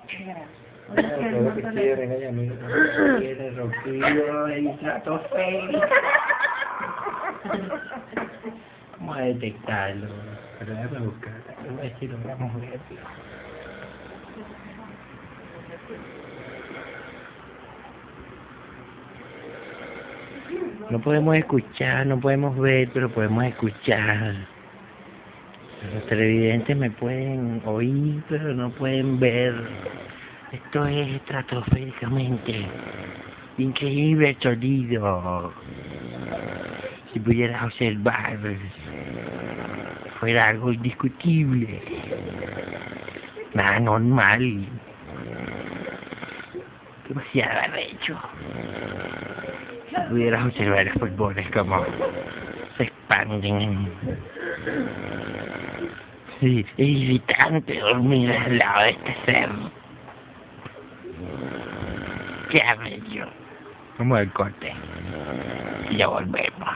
Todo que quieren, ella misma quiere Roquillo y estratosférico. Vamos a detectarlo, pero déjame buscar, voy a decir lo vamos a ver. No podemos escuchar, no podemos ver, pero podemos escuchar. Los televidentes me pueden oír, pero no pueden ver. Esto es estratosféricamente increíble el sonido. Si pudieras observar, fuera algo indiscutible, nada normal, demasiado arrecho. Si pudieras observar los pulmones como se expanden. Sí, es irritante dormir al lado de este ser. Qué arrecho. Vamos al corte y ya volvemos.